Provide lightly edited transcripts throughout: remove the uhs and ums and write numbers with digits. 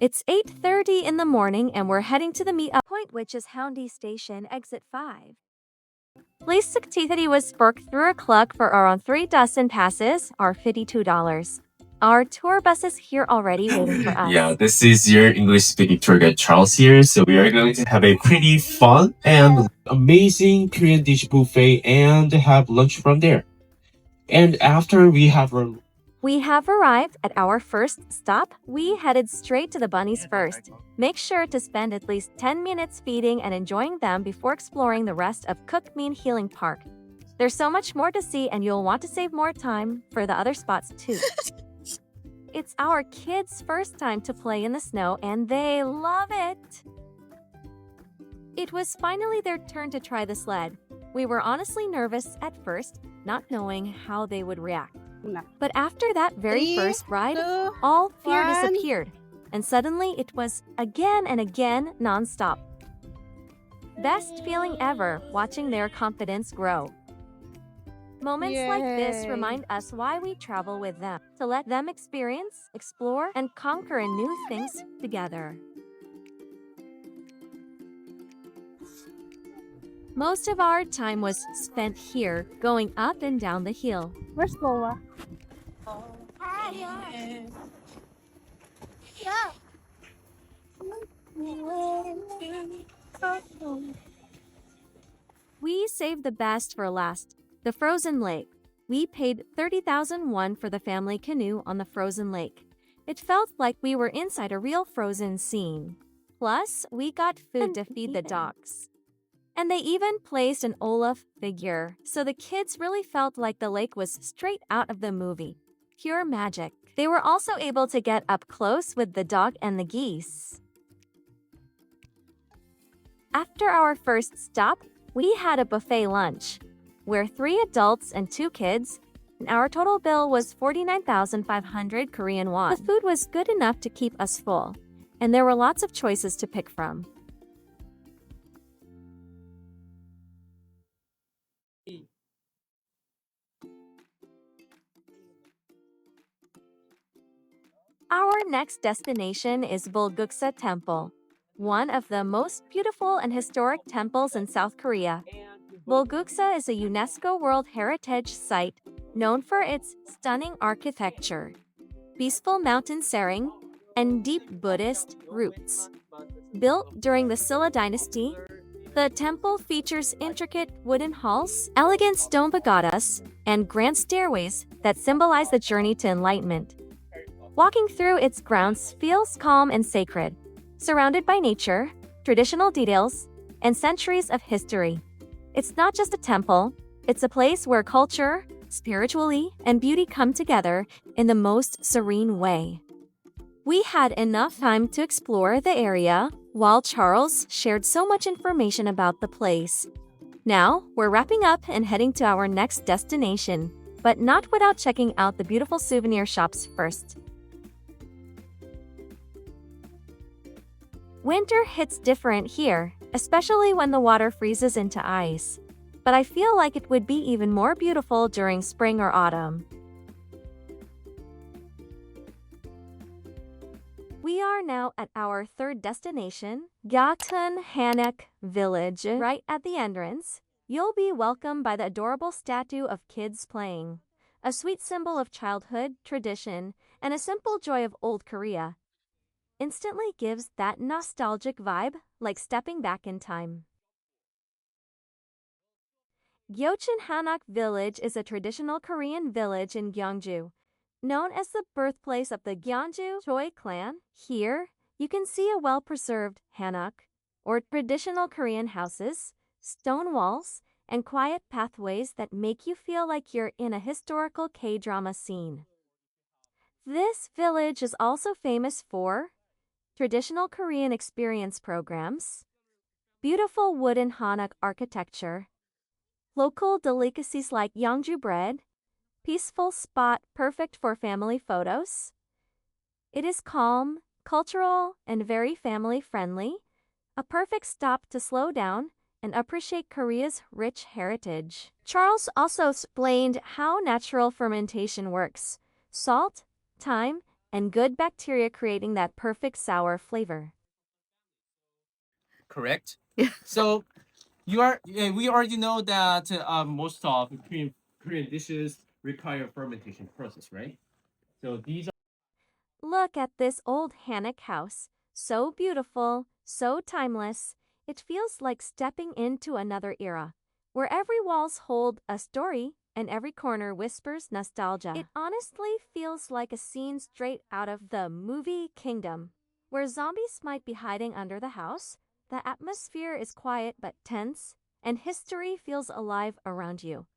It's 8:30 in the morning and we're heading to the meet-up point, which is Haeundae Station, exit 5. Please succeed was work through a Klook for around 3 dozen passes, or $52. Our tour bus is here already waiting for us. Yeah, this is your English speaking tour guide Charles here. So we are going to have a pretty fun and amazing Korean dish buffet and have lunch from there. And after we have our We have arrived at our first stop. We headed straight to the bunnies first. Make sure to spend at least 10 minutes feeding and enjoying them before exploring the rest of Kookmin Healing Park. There's so much more to see and you'll want to save more time for the other spots too. It's our kids' first time to play in the snow and they love it. It was finally their turn to try the sled. We were honestly nervous at first, not knowing how they would react. But after that very first ride, all fear disappeared, and suddenly it was again and again non-stop. Best feeling ever, watching their confidence grow. Moments like this remind us why we travel with them, to let them experience, explore, and conquer new things together. Most of our time was spent here, going up and down the hill. Where's Lola? We saved the best for last, the frozen lake. We paid 30,000 won for the family canoe on the frozen lake. It felt like we were inside a real frozen scene. Plus, we got food to feed the dogs. And they even placed an Olaf figure, so the kids really felt like the lake was straight out of the movie. Pure magic. They were also able to get up close with the dog and the geese. After our first stop, we had a buffet lunch. We're 3 adults and 2 kids, and our total bill was 49,500 Korean won. The food was good enough to keep us full, and there were lots of choices to pick from. Our next destination is Bulguksa Temple, one of the most beautiful and historic temples in South Korea. Bulguksa is a UNESCO World Heritage Site known for its stunning architecture, peaceful mountain setting, and deep Buddhist roots. Built during the Silla dynasty, the temple features intricate wooden halls, elegant stone pagodas, and grand stairways that symbolize the journey to enlightenment. Walking through its grounds feels calm and sacred, surrounded by nature, traditional details, and centuries of history. It's not just a temple, it's a place where culture, spirituality, and beauty come together in the most serene way. We had enough time to explore the area, while Charles shared so much information about the place. Now, we're wrapping up and heading to our next destination, but not without checking out the beautiful souvenir shops first. Winter hits different here, especially when the water freezes into ice. But I feel like it would be even more beautiful during spring or autumn. We are now at our third destination, Gyeongju Hanak Village. Right at the entrance, you'll be welcomed by the adorable statue of kids playing, a sweet symbol of childhood, tradition, and a simple joy of old Korea. Instantly gives that nostalgic vibe, like stepping back in time. Gyeongju Hanak Village is a traditional Korean village in Gyeongju, known as the birthplace of the Gyeongju Choi clan. Here, you can see a well-preserved hanok, or traditional Korean houses, stone walls, and quiet pathways that make you feel like you're in a historical K-drama scene. This village is also famous for traditional Korean experience programs, beautiful wooden hanok architecture, local delicacies like Gyeongju bread, peaceful spot perfect for family photos. It is calm, cultural, and very family-friendly, a perfect stop to slow down and appreciate Korea's rich heritage. Charles also explained how natural fermentation works. Salt, thyme, and good bacteria creating that perfect sour flavor. Correct. So we already know that most of Korean dishes require fermentation process, right? So these Look at this old Hanok house. So beautiful, so timeless. It feels like stepping into another era, where every walls hold a story and every corner whispers nostalgia. It honestly feels like a scene straight out of the movie Kingdom, where zombies might be hiding under the house. The atmosphere is quiet but tense, and history feels alive around you.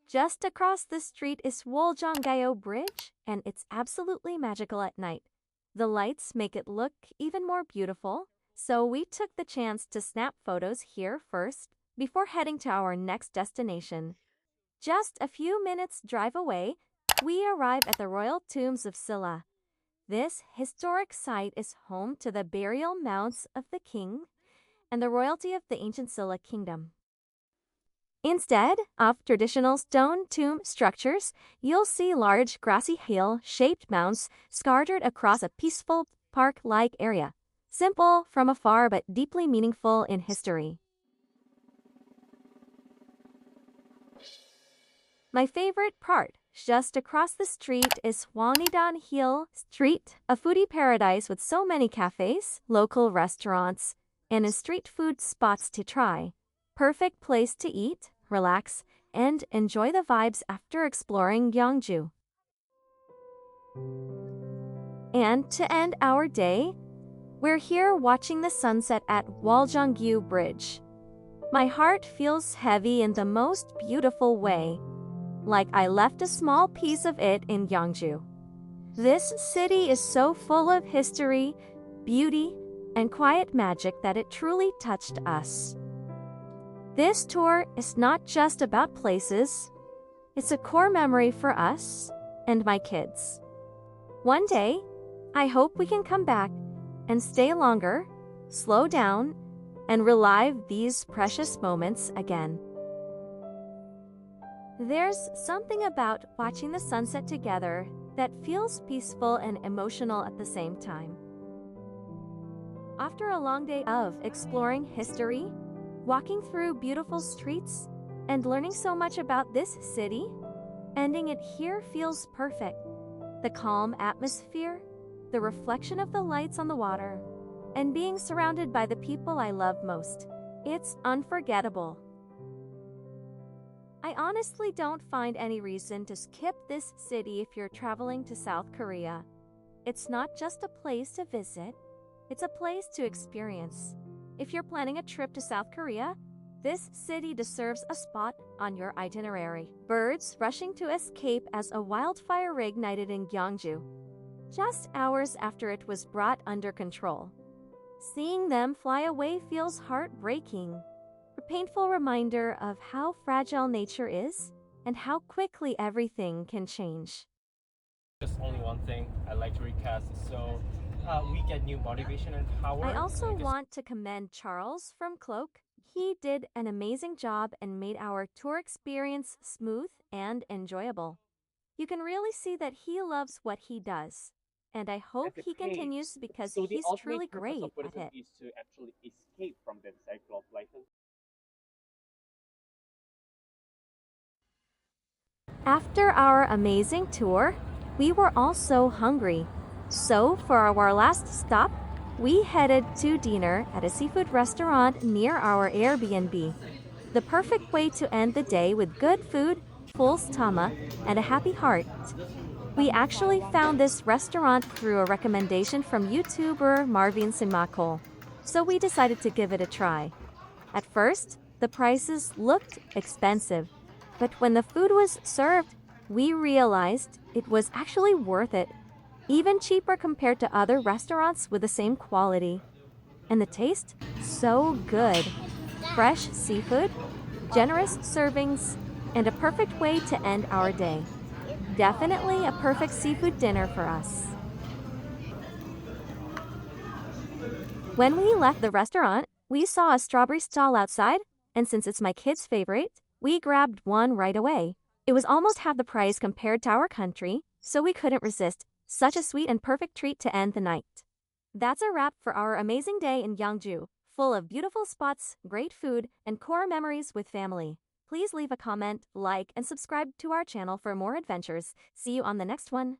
Just across the street is Gyeongju Bridge, and it's absolutely magical at night. The lights make it look even more beautiful, so we took the chance to snap photos here first before heading to our next destination. Just a few minutes drive away, we arrive at the royal tombs of Silla. This historic site is home to the burial mounds of the king and the royalty of the ancient Silla kingdom. Instead of traditional stone tomb structures, you'll see large grassy hill-shaped mounds scattered across a peaceful park-like area. Simple from afar but deeply meaningful in history. My favorite part, just across the street, is Hwangnidan Hill Street, a foodie paradise with so many cafes, local restaurants, and street food spots to try. Perfect place to eat, relax, and enjoy the vibes after exploring Gyeongju. And to end our day, we're here watching the sunset at Gyeongju Bridge. My heart feels heavy in the most beautiful way, like I left a small piece of it in Gyeongju. This city is so full of history, beauty, and quiet magic that it truly touched us. This tour is not just about places, it's a core memory for us and my kids. One day, I hope we can come back and stay longer, slow down, and relive these precious moments again. There's something about watching the sunset together that feels peaceful and emotional at the same time. After a long day of exploring history, walking through beautiful streets, and learning so much about this city, ending it here feels perfect. The calm atmosphere, the reflection of the lights on the water, and being surrounded by the people I love most. It's unforgettable. I honestly don't find any reason to skip this city if you're traveling to South Korea. It's not just a place to visit, it's a place to experience. If you're planning a trip to South Korea, this city deserves a spot on your itinerary. Birds rushing to escape as a wildfire reignited in Gyeongju, just hours after it was brought under control. Seeing them fly away feels heartbreaking, a painful reminder of how fragile nature is and how quickly everything can change. just only one thing I'd like to recast. So we get new motivation and power. I also want to commend Charles from Klook. He did an amazing job and made our tour experience smooth and enjoyable. You can really see that he loves what he does, and I hope he continues because he's truly great at it. Is to actually escape from that cycle of life. After our amazing tour, we were also hungry. So, for our last stop, we headed to dinner at a seafood restaurant near our Airbnb. The perfect way to end the day with good food, full stomach, and a happy heart. We actually found this restaurant through a recommendation from YouTuber Marvin Sinmakol, so we decided to give it a try. At first, the prices looked expensive, but when the food was served, we realized it was actually worth it, even cheaper compared to other restaurants with the same quality. And the taste? So good. Fresh seafood, generous servings, and a perfect way to end our day. Definitely a perfect seafood dinner for us. When we left the restaurant, we saw a strawberry stall outside, and since it's my kid's favorite, we grabbed one right away. It was almost half the price compared to our country, so we couldn't resist. Such a sweet and perfect treat to end the night. That's a wrap for our amazing day in Gyeongju, full of beautiful spots, great food, and core memories with family. Please leave a comment, like, and subscribe to our channel for more adventures. See you on the next one.